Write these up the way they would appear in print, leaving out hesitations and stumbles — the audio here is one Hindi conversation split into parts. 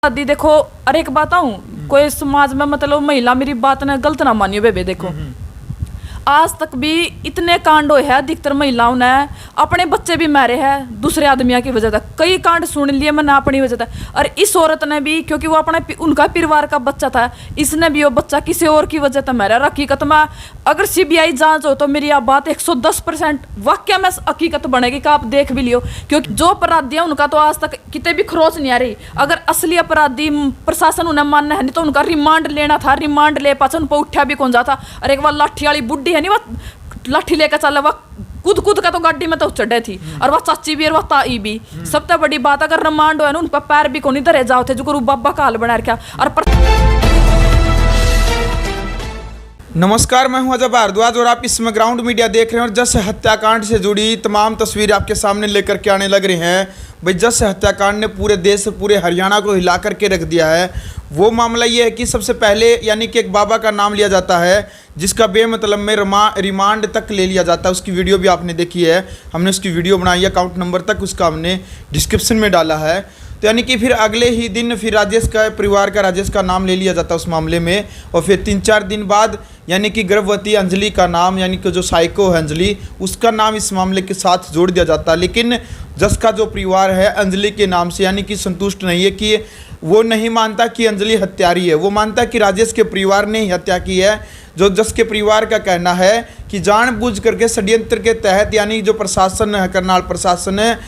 दादी देखो, अरे एक बात आऊँ, कोई समाज में मतलब महिला मेरी बात ने गलत ना मानियो बेबे। देखो आज तक भी इतने कांड हुए हैं, अधिकतर महिलाओं ने अपने बच्चे भी मारे हैं दूसरे आदमियों की वजह से। कई कांड सुन लिए मैंने अपनी वजह से। और इस औरत ने भी, क्योंकि वो अपने उनका परिवार का बच्चा था, इसने भी वो बच्चा किसी और की वजह से मारा। हकीकत में अगर सीबीआई जांच हो तो मेरी आप बात 110% वाक्य में हकीकत बनेगी कि आप देख भी लियो। क्योंकि जो अपराधी है उनका तो आज तक कितने भी खरोच नहीं आ रही। अगर असली अपराधी प्रशासन उन्हें मानना है नहीं तो उनका रिमांड लेना था। रिमांड ले पाचा उन पर उठा भी कौन जाता। और एक बार लाठी वाली बुढ़ी है नहीं, वो लाठी लेकर चला, वह कूद का तो गाड़ी में तो चढ़े थी। और वह चाची भी और वह ताई भी। सबसे बड़ी बात अगर रिमांड हो ना, उन पर पैर भी को नहीं धरे जाओ थे, जो गुरु बाबा का हाल बना रखा। और नमस्कार, मैं हूं अजय भारद्वाज और आप इसमें ग्राउंड मीडिया देख रहे हैं। और जस हत्याकांड से जुड़ी तमाम तस्वीरें आपके सामने लेकर के आने लग रहे हैं। भाई जस हत्याकांड ने पूरे देश, पूरे हरियाणा को हिला करके रख दिया है। वो मामला ये है कि सबसे पहले यानी कि एक बाबा का नाम लिया जाता है जिसका बेमतलब में रिमांड तक ले लिया जाता है। उसकी वीडियो भी आपने देखी है, हमने उसकी वीडियो बनाई है, अकाउंट नंबर तक उसका हमने डिस्क्रिप्शन में डाला है। तो यानी कि फिर अगले ही दिन फिर राजेश का परिवार का, राजेश का नाम ले लिया जाता है उस मामले में। और फिर 3-4 दिन बाद यानी कि गर्भवती अंजलि का नाम, यानी कि जो साइको है अंजलि, उसका नाम इस मामले के साथ जोड़ दिया जाता है। लेकिन जस का जो परिवार है अंजलि के नाम से यानी कि संतुष्ट नहीं है, कि वो नहीं मानता कि अंजलि हत्यारी है। वो मानता है कि राजेश के परिवार ने ही हत्या की है। जो जस के परिवार का कहना है कि जानबूझ करके षड्यंत्र के तहत, यानी जो प्रशासन है, करनाल प्रशासन है,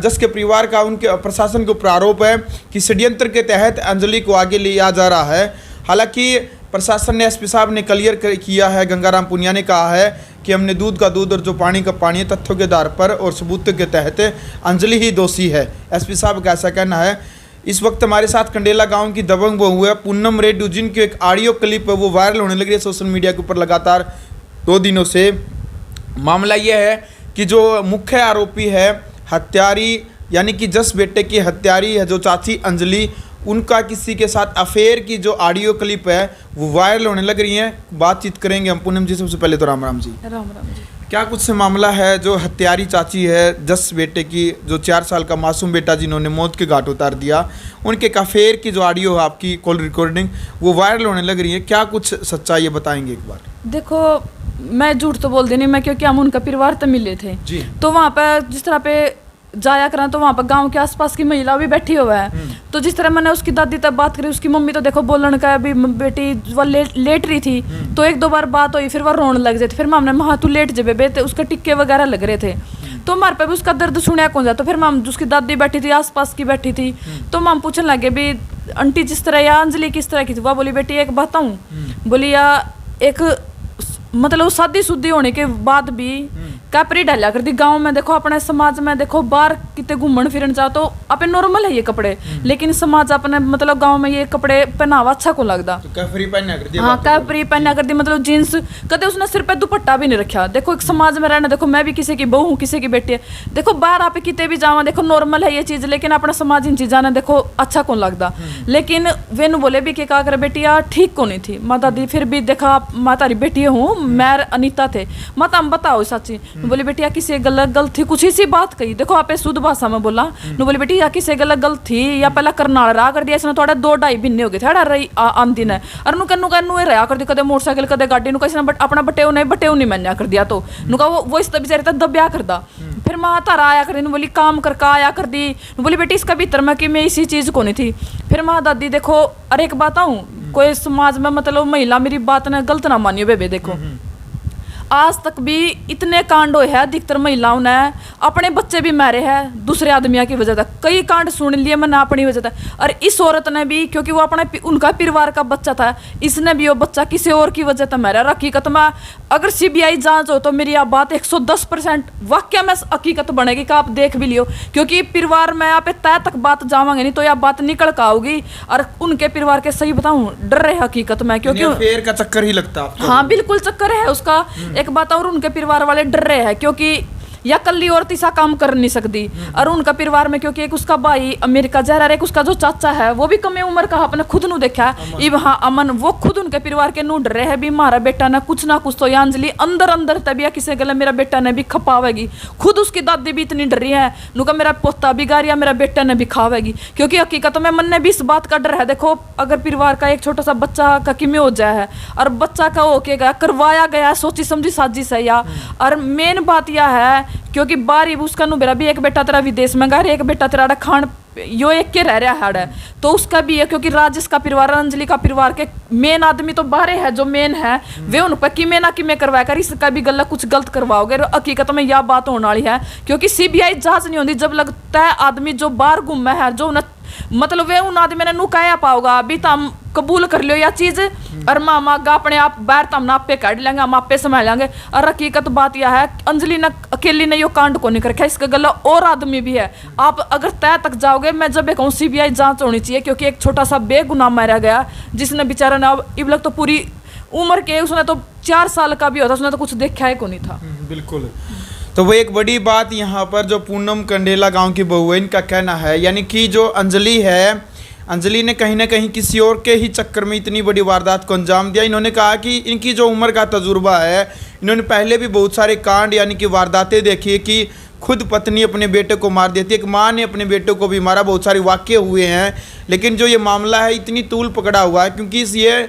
जस के परिवार का उनके प्रशासन को आरोप है कि षड्यंत्र के तहत अंजलि को आगे लिया जा रहा है। हालांकि प्रशासन ने, एसपी साहब ने क्लियर किया है, गंगाराम पुनिया ने कहा है कि हमने दूध का दूध और जो पानी का पानी है, तथ्यों के आधार पर और सबूत के तहत अंजलि ही दोषी है। एसपी साहब का ऐसा कहना है। इस वक्त हमारे साथ कंडेला गांव की दबंग बहू है पूनम रेड्डी, जिनकी एक ऑडियो क्लिप है वो वायरल होने लगी है सोशल मीडिया के ऊपर लगातार 2 दिनों से। मामला ये है कि जो मुख्य आरोपी है हत्यारी, यानी कि जस बेटे की हत्यारी है जो चाची अंजलि, उनका किसी के साथ अफेयर की जो ऑडियो क्लिप है वो वायरल होने लग रही है। बातचीत करेंगे हम पूनम जी। सबसे पहले तो राम राम जी। राम राम जी। क्या कुछ से मामला है जो हत्यारी चाची है जस बेटे की, जो 4 साल का मासूम बेटा जिन्होंने मौत के घाट उतार दिया, उनके अफेयर की जो ऑडियो है आपकी कॉल रिकॉर्डिंग वो वायरल होने लग रही है। क्या कुछ सच्चाई है, बताएंगे एक बार। देखो मैं झूठ तो बोल देनी मैं, क्योंकि हम उनका परिवार तो मिले थे जी। तो वहाँ पे जिस तरह पे जाया करा तो वहाँ पर गांव के आसपास की महिला भी बैठी हुआ है। तो जिस तरह मैंने उसकी दादी तक बात करी, उसकी मम्मी तो देखो बोलन का अभी बेटी वो लेट रही थी, तो 1-2 बार बात हुई, फिर वो रोने लग जाती। फिर हमने हाँ तू लेट जे बेटे, उसके टिक्के वगैरह लग रहे थे। तो हमारे पे भी उसका दर्द सुनया कौन जाता। फिर माम उसकी दादी बैठी थी, आसपास की बैठी थी, तो माम पूछने लगे भी आंटी जिस तरह या अंजलि किस तरह की थी। वह बोली बेटी एक बताऊँ, बोली या एक मतलब शादी शुद्धि होने के बाद भी कैपरी डाला कर दी गांव में। देखो अपने समाज में देखो बाहर कितने घूमन फिरन जाओ तो अपने नॉर्मल है ये कपड़े, लेकिन समाज अपने मतलब गांव में ये कपड़े पहनावा अच्छा को लगता। तो कैपरी पहना कर दी। हाँ कैपरी पहना कर दी, मतलब जीन्स, कदे उसने सिर पे दुपट्टा भी नहीं रखा। देखो एक समाज में रहना, देखो मैं भी किसी की बहू हूँ, किसी की बेटी है। देखो बाहर आप कितने भी जावा, देखो नॉर्मल है ये चीज, लेकिन अपना समाज इन चीजा ने देखो अच्छा कौन लगता। लेकिन वेनु बोले भी क्या कर बेटिया ठीक को नहीं थी। माँ दादी फिर भी देखा मैं तारी बेटी हूँ, मैं अनिता थे, मत हम बताओ सच्ची। बोली बेटिया किसी गलत थी, कुछ इसी बात कही। देखो आप शुद्ध भाषा में बोला नु, बोली बेटी या किसी गलत थी या पहला करनाल रहा कर दिया, इसने थोड़ा 2-2.5 महीने हो गए थे रही आमदी ने। और नु कन्नू रहा कर दी, कदे मोटरसाइकिल कदे गाड़ी नु किसी ने अपना बटेऊ नहीं मन्या कर दिया। तो नु का वो इस बेचारे तक दब्या करदा। फिर माँ तारा आया कर, बोली काम करके आया कर दी। बोली बेटी इसका भीतर में कि मैं इसी चीज को नहीं थी। फिर माँ दादी देखो, अरे एक बात आऊँ, कोई समाज में मतलब महिला मेरी बात ने गलत ना मानियो बेबे। देखो आज तक भी इतने कांड हुए हैं, अधिकतर महिलाओं ने अपने बच्चे भी मारे हैं दूसरे आदमियों की वजह से। कई कांड सुन लिए मैंने अपनी वजह से। और इस औरत ने भी, क्योंकि वो अपने उनका परिवार का बच्चा था, इसने भी वो बच्चा किसी और की वजह से मारा। हकीकत में अगर सीबीआई जांच हो तो मेरी आप बात 110% वाक्य में हकीकत बनेगी कि आप देख भी लियो। क्योंकि परिवार में आप तय तक बात जावांगे नहीं तो यह बात निकल का होगी। और उनके परिवार के सही बताऊं डर रहे हकीकत में, क्योंकि अफेयर का चक्कर ही लगता है। हाँ बिल्कुल चक्कर है उसका। एक बात और उनके परिवार वाले डर रहे हैं, क्योंकि या कल्ली औरत ऐसा काम कर नहीं सकती। और उनका परिवार में क्योंकि एक उसका भाई अमेरिका जा रहा है, एक उसका जो चाचा है वो भी कम उम्र का अपने खुद नु देखा इब हाँ अमन, वो खुद उनके परिवार के ढूंढ रहे हैं भी हमारा बेटा ना कुछ तो या अंजलि अंदर अंदर तबिया किसी गले मेरा बेटा ने भी खपावेगी। खुद उसकी दादी भी इतनी डर रही है नुका मेरा पोता भी गारिया मेरा बेटा ने भी खावेगी, क्योंकि हकीकत में मन ने भी इस बात का डर है। देखो अगर परिवार का एक छोटा सा बच्चा का किमें हो जाए है और बच्चा का हो के गया करवाया गया सोची समझी साजिश है या, और मेन बात यह है क्योंकि बारी उसका नु मेरा भी एक बेटा तेरा विदेश में गा रही, एक बेटा तेरा खान यो एक के रह रहा है तो उसका भी है, क्योंकि राजेश का परिवार अंजलि का परिवार के मेन आदमी तो बाहर है जो मेन है वे उन पर किमें ना किमें करवाया कर, इसका भी गलत कुछ गलत करवाओगे। हकीकत में यह बात होने वाली है क्योंकि सीबीआई जांच नहीं होती जब लगता है आदमी जो बाहर घूमे है जो मतलब वे उन आदमी ने नु कहा पाओगा अभी तो हम कबूल कर लियो या चीज और मामा अपने आप बाहर तो हम आपे काट लेंगे हम आपे संभाल लेंगे। और हकीकत बात यह है अंजलि ने अकेली ने यो कांड को नहीं कर रखा, इसका गला और आदमी भी है। आप अगर तय तक जाओगे मैं जब कहूँ सीबीआई जांच होनी चाहिए, क्योंकि एक छोटा सा बेगुनाह मारा गया जिसने बेचारा ने अब इब लग तो पूरी उम्र के उसने तो 4 साल का भी होता उसने तो कुछ देखा है को नहीं था। बिल्कुल। तो वो एक बड़ी बात यहाँ पर जो पूनम कंडेला गांव की बहू है इनका कहना है, यानी कि जो अंजलि है, अंजलि ने कहीं ना कहीं किसी और के ही चक्कर में इतनी बड़ी वारदात को अंजाम दिया। इन्होंने कहा कि इनकी जो उम्र का तजुर्बा है, इन्होंने पहले भी बहुत सारे कांड यानी कि वारदातें देखी है कि खुद पत्नी अपने बेटे को मार देती है, एक माँ ने अपने बेटे को भी मारा, बहुत सारे वाक़े हुए हैं। लेकिन जो ये मामला है इतनी तूल पकड़ा हुआ है क्योंकि ये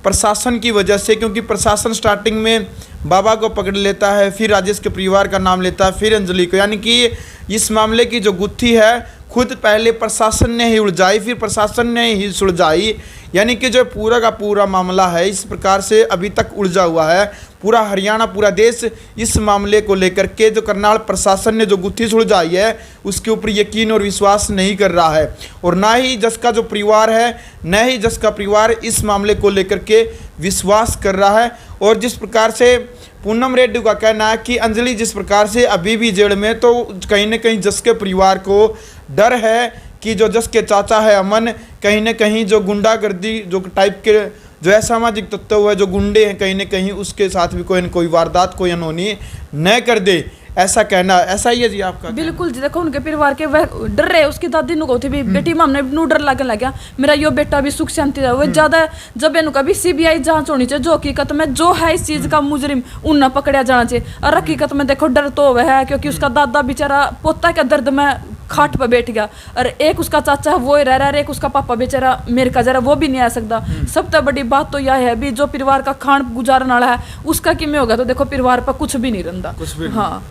प्रशासन की वजह से, क्योंकि प्रशासन स्टार्टिंग में बाबा को पकड़ लेता है, फिर राजेश के परिवार का नाम लेता है, फिर अंजलि को, यानी कि इस मामले की जो गुत्थी है खुद पहले प्रशासन ने ही उलझाई फिर प्रशासन ने ही सुलझाई, यानी कि जो पूरा का पूरा मामला है इस प्रकार से अभी तक उलझा हुआ है। पूरा हरियाणा पूरा देश इस मामले को लेकर के जो करनाल प्रशासन ने जो गुत्थी सुलझाई है उसके ऊपर यकीन और विश्वास नहीं कर रहा है, और ना ही जस का जो परिवार है न ही जस का परिवार इस मामले को लेकर के विश्वास कर रहा है। और जिस प्रकार से पूनम रेड्डी का कहना है कि अंजलि जिस प्रकार से अभी भी जेल में, तो कहीं न कहीं जस के परिवार को डर है कि जो जस के चाचा है अमन कहीं न कहीं जो गुंडागर्दी जो टाइप के जो असामाजिक तत्व है जो गुंडे हैं कहीं न कहीं उसके साथ भी कोई न कोई वारदात कोई अनहोनी न कर दे, ऐसा कहना ऐसा ही है जी आपका? बिल्कुल जी। देखो उनके परिवार के वह डर रहे, उसकी दादी नु कहती भी बेटी हमने नू डर लगे लगा मेरा यो बेटा भी सुख शांति रहे वो ज्यादा जब इनका भी सीबीआई जांच होनी चाहिए, जो हकीकत में जो है इस चीज का मुजरिम उन न पकड़ा जाना चाहिए। और हकीकत में देखो डर तो वह है क्योंकि उसका दादा बेचारा पोता के दर्द में खाट पर बैठ गया, और एक उसका चाचा है वो ही रह रहा है, एक उसका पापा बेचारा अमेरिका जा रहा वो भी नहीं आ सकता। सबसे बड़ी बात तो यह है भी जो परिवार का खान गुजारने वाला है उसका किमें होगा, तो देखो परिवार पर कुछ भी नहीं रंदा। हाँ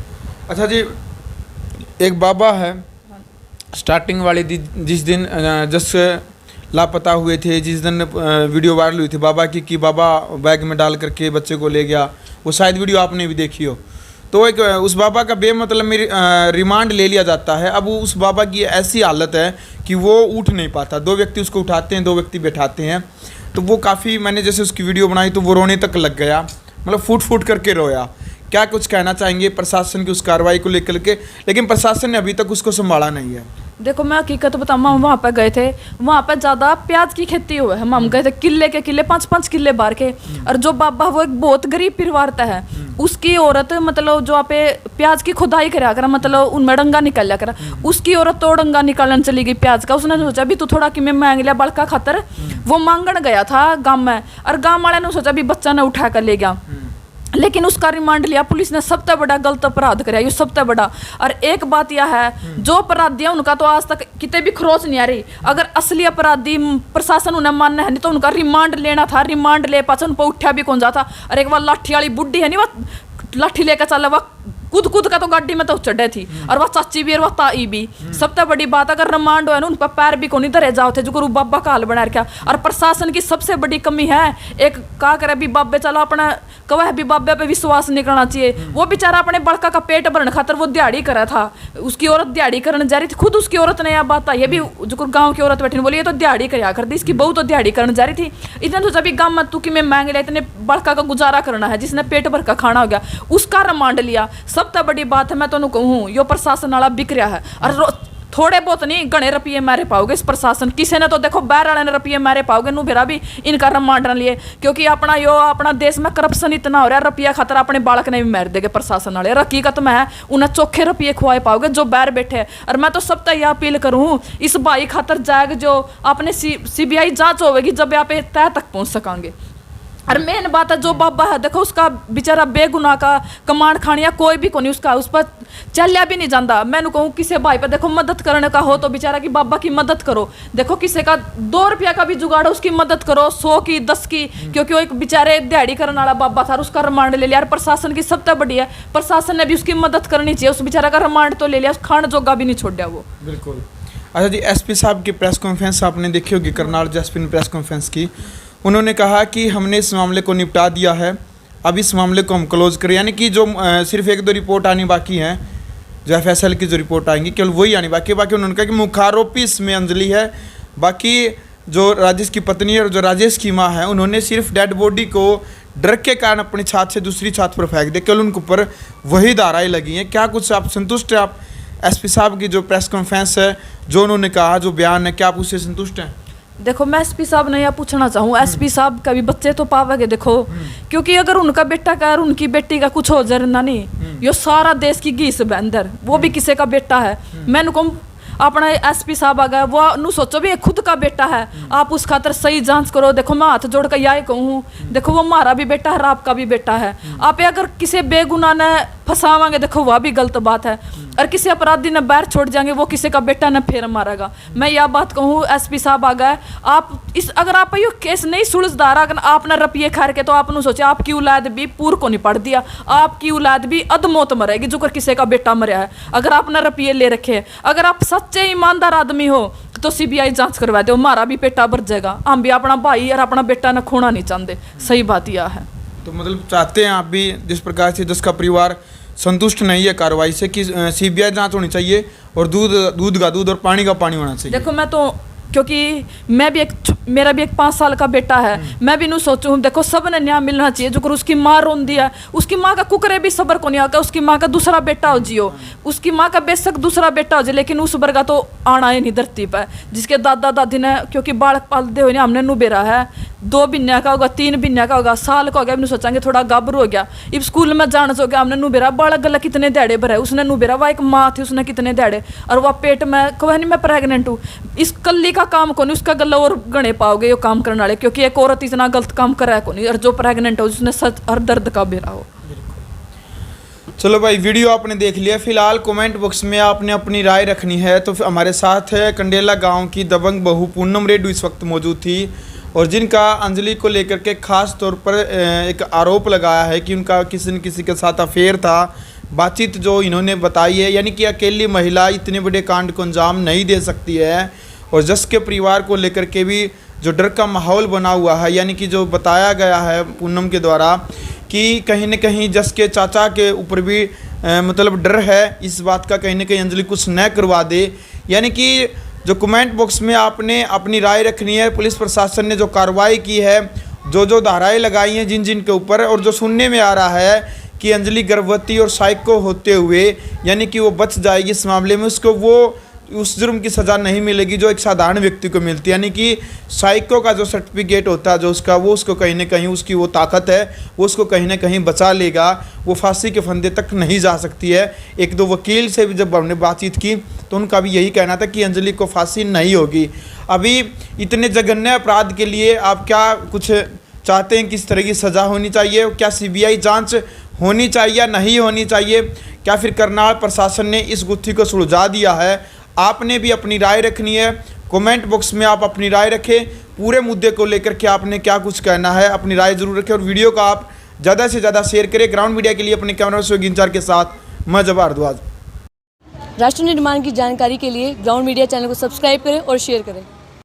अच्छा जी, एक बाबा है स्टार्टिंग वाले जिस दिन जस लापता हुए थे, जिस दिन वीडियो वायरल हुई थी बाबा की कि बाबा बैग में डाल करके बच्चे को ले गया, वो शायद वीडियो आपने भी देखी हो। तो एक उस बाबा का बेमतलब में रिमांड ले लिया जाता है। अब उस बाबा की ऐसी हालत है कि वो उठ नहीं पाता, 2 व्यक्ति उसको उठाते हैं, 2 व्यक्ति बैठाते हैं। तो वो काफ़ी, मैंने जैसे उसकी वीडियो बनाई तो वो रोने तक लग गया, मतलब फूट फूट करके रोया। क्या कुछ कहना चाहेंगे प्रशासन की उस कार्रवाई को लेकर के? लेकिन प्रशासन ने अभी तक उसको संभाला नहीं है। देखो मैं हकीकत बताऊँ, हम वहाँ पर गए थे, वहाँ पर ज़्यादा प्याज की खेती हुआ है, हम गए थे किले के किले 5-5 किले बाहर के, और जो बाबा वो एक बहुत गरीब परिवार का है, उसकी औरत मतलब जो आप प्याज की खुदाई करा कर मतलब उनमें डंगा निकल लिया करा, उसकी औरत तो डंगा निकालने चली गई प्याज का, उसने सोचा भी तू थोड़ा कि मैं मांग लिया बड़का खातर, वो मांगन गया था गाँव में, और गाँव वाले ने सोचा भी बच्चा ने उठा कर ले गया, लेकिन उसका रिमांड लिया पुलिस ने। सबसे बड़ा गलत अपराध कराया ये सबसे बड़ा। और एक बात यह है जो अपराधी है उनका तो आज तक कितने भी खरोच नहीं आ रही, अगर असली अपराधी प्रशासन उन्हें मानना है नहीं तो उनका रिमांड लेना था, रिमांड ले पास उन पर उठा भी कौन जाता। और एक बार लाठी वाली बुढ़ी है नहीं वह लाठी लेकर चला, वह कूद कूद का तो गाड़ी में तो चढ़े थी, और वह चाची भी और वह ताई भी। सबसे बड़ी बात अगर रिमांड हो ना उन पर पैर भी को नहीं धरे जाओ थे जो गुरु बाबा का हाल बना रखा। और प्रशासन की सबसे बड़ी कमी है, एक का करे भी बाबे चला अपना कवह भी बाबे पे विश्वास नहीं करना चाहिए। वो बेचारा अपने बड़का का पेट भरने खातर वो दिहाड़ी करा था, उसकी औरत दिहाड़ी करने जा रही थी, खुद उसकी औरत ने यह बात ये भी जो गाँव की औरत बैठी बोली ये तो दिहाड़ी कराया कर दी, इसकी बहू तो दिहाड़ी करने जा रही थी। इतना तो जब गाँव में तू कि मैं मांग लिया, इतने बड़का का गुजारा करना है जिसने पेट भर का खाना हो गया, उसका रिमांड लिया। सबसे बड़ी बात है मैं तो कहूँ यो प्रशासन वाला बिक रहा है। और थोड़े बहुत नहीं गणे रुपये मारे पाओगे इस प्रशासन किसी ने तो देखो बाहर वाले ने रुपये मारे पाओगे नू बेरा भी इनका रिमांड लिए क्योंकि अपना देश में करप्शन इतना हो रहा है रुपया खातर अपने बालक ने भी मार देंगे प्रशासन वाले। हकीकत में है उन्हें चोखे रुपये खुआए पाओगे जो बाहर बैठे हैं। और मैं तो सब तक यह अपील करूँ इस भाई खातर जाएगा जो अपने CBI जांच होगी जब यहाँ पे तय तक पहुँच सकेंगे। और मेन बात है जो बाबा है देखो उसका बेचारा बेगुनाह का कमांड खानिया कोई भी कोनी उसका उस पर चलिया भी नहीं जाता। मैंने कहूँ किसी भाई पर देखो मदद करने का हो तो बेचारा की बाबा की मदद करो। देखो किसी का 2 रुपया का भी जुगाड़ उसकी मदद करो 100 की 10 की क्योंकि वो एक बेचारे दिहाड़ी करने वाला बाबा था उसका रिमांड ले लिया। और प्रशासन की सबसे बड़ी है प्रशासन ने भी उसकी मदद करनी चाहिए। उस बेचारा का रिमांड तो ले लिया खान जोगा भी नहीं छोड़ा वो। बिल्कुल। अच्छा जी SP साहब की प्रेस कॉन्फ्रेंस आपने देखी होगी करनाल SP ने प्रेस कॉन्फ्रेंस की। उन्होंने कहा कि हमने इस मामले को निपटा दिया है अब इस मामले को हम क्लोज करें यानी कि जो सिर्फ 1-2 रिपोर्ट आनी बाकी हैं जो FSL की जो रिपोर्ट आएंगी केवल वही आनी बाकी उन्होंने कहा कि मुख्य आरोपी इसमें अंजलि है। बाकी जो राजेश की पत्नी और जो राजेश की माँ है उन्होंने सिर्फ डेड बॉडी को डर के कारण अपनी छात से दूसरी छात पर फेंक दिया केवल उनके ऊपर वही धाराएं लगी हैं। क्या कुछ आप संतुष्ट हैं आप SP साहब की जो प्रेस कॉन्फ्रेंस है जो उन्होंने कहा जो बयान है क्या आप उससे संतुष्ट हैं? देखो मैं SP साहब ने यह पूछना चाहूँ SP साहब कभी बच्चे तो पावेंगे देखो क्योंकि अगर उनका बेटा का और उनकी बेटी का कुछ हो जरना नहीं यो सारा देश की घीस बंदर वो भी किसी का बेटा है। मैंने कहूँ अपना SP साहब आ गया वो नू सोचो भी खुद का बेटा है आप उस खातर सही जांच करो। देखो मैं हाथ जोड़ कर यही कहूँ देखो वो हमारा भी बेटा है आपका भी बेटा है। आप अगर किसी बेगुनाह ने फंसावांगे देखो वह भी गलत बात है और किसी अपराधी ने बाहर छोड़ जाएंगे वो किसी का बेटा ने फेर मारेगा। मैं यह बात कहूँ SP साहब आ गए आप इस अगर आप यो केस नहीं सुलझदार अगर आपने रुपये खार के तो आपने सोचे आपकी औलाद भी पूर को नहीं पढ़ दिया आपकी औलाद भी अधमौत मरेगी जो कर किसी का बेटा मरा है। अगर आपने रुपये ले रखे अगर आप सच्चे ईमानदार आदमी हो तो CBI जांच करवा दो हमारा भी पेटा भर जाएगा। हम भी अपना भाई और अपना बेटा ने खोना नहीं चाहते। सही बात यह है। तो मतलब चाहते हैं आप भी जिस प्रकार से जिसका परिवार संतुष्ट नहीं है कार्रवाई से कि CBI जांच होनी चाहिए और दूध का दूध और पानी का पानी होना चाहिए। देखो मैं तो क्योंकि मैं भी मेरा भी एक 5 साल का बेटा है मैं भी नहीं सोचूं देखो सब ने न्याय मिलना चाहिए जो कर उसकी माँ रोन दिया उसकी माँ का कुकरे भी सबर को नहीं आका उसकी माँ का दूसरा बेटा हो जियो उसकी माँ का बेशक दूसरा बेटा हो जाए लेकिन उस वर्गा तो आना है नहीं धरती पर जिसके दादा दादी ने क्योंकि बालक पालते हुए हमने नुबेरा है 2 महीने का होगा 3 महीने का होगा साल का हो गया हमने सोचांगे थोड़ा गाभरू हो गया इब स्कूल में जाना हो गया हमने नुबेरा बालक गला कितने दिहाड़े भरे उसने नुबेरा वह एक माँ थी उसने कितने दिहाड़े और वह पेट में कह नहीं मैं प्रेगनेंट हूँ इस कल्ली का काम को नहीं उसका गला और गणे पाओगे ये काम करने वाले क्योंकि एक औरत इतना गलत काम करे को नहीं और जो प्रेगनेंट हो उसने सच हर दर्द का बेरा हो। चलो भाई वीडियो आपने देख लिया। फिलहाल कमेंट बॉक्स में आपने अपनी राय रखनी है तो हमारे साथ है कंडेला गांव की दबंग बहू पूनम रेड्डी इस वक्त मौजूद थी और जिनका अंजलि को लेकर के खास तौर पर एक आरोप लगाया है कि उनका किसी न किसी के साथ अफेयर था। बातचीत जो इन्होंने बताई है यानी कि अकेली महिला इतने बड़े कांड को अंजाम नहीं दे सकती है और जस के परिवार को लेकर के भी जो डर का माहौल बना हुआ है यानी कि जो बताया गया है पूनम के द्वारा कि कहीं न कहीं जस के चाचा के ऊपर भी मतलब डर है इस बात का कहीं न कहीं अंजलि कुछ न करवा दे। यानी कि जो कमेंट बॉक्स में आपने अपनी राय रखनी है। पुलिस प्रशासन ने जो कार्रवाई की है जो धाराएं लगाई हैं जिन जिन के ऊपर और जो सुनने में आ रहा है कि अंजलि गर्भवती और साइको होते हुए यानी कि वो बच जाएगी इस मामले में उसको वो उस जुर्म की सज़ा नहीं मिलेगी जो एक साधारण व्यक्ति को मिलती है। यानी कि साइको का जो सर्टिफिकेट होता है जो उसका वो उसको कहीं ना कहीं उसकी वो ताकत है वो उसको कहीं ना कहीं बचा लेगा वो फांसी के फंदे तक नहीं जा सकती है। 1-2 वकील से भी जब हमने बातचीत की तो उनका भी यही कहना था कि अंजलि को फांसी नहीं होगी। अभी इतने जघन्य अपराध के लिए आप क्या कुछ चाहते हैं किस तरह की सज़ा होनी चाहिए? क्या CBI जाँच होनी चाहिए या नहीं होनी चाहिए? क्या फिर करनाल प्रशासन ने इस गुत्थी को सुलझा दिया है? आपने भी अपनी राय रखनी है। कमेंट बॉक्स में आप अपनी राय रखें। पूरे मुद्दे को लेकर के आपने क्या कुछ कहना है अपनी राय जरूर रखें और वीडियो को आप ज़्यादा से ज़्यादा शेयर करें। ग्राउंड मीडिया के लिए अपने कैमरा सहयोगी इंचार्ज के साथ मैं जब भारद्वाज। राष्ट्र निर्माण की जानकारी के लिए ग्राउंड मीडिया चैनल को सब्सक्राइब करें और शेयर करें।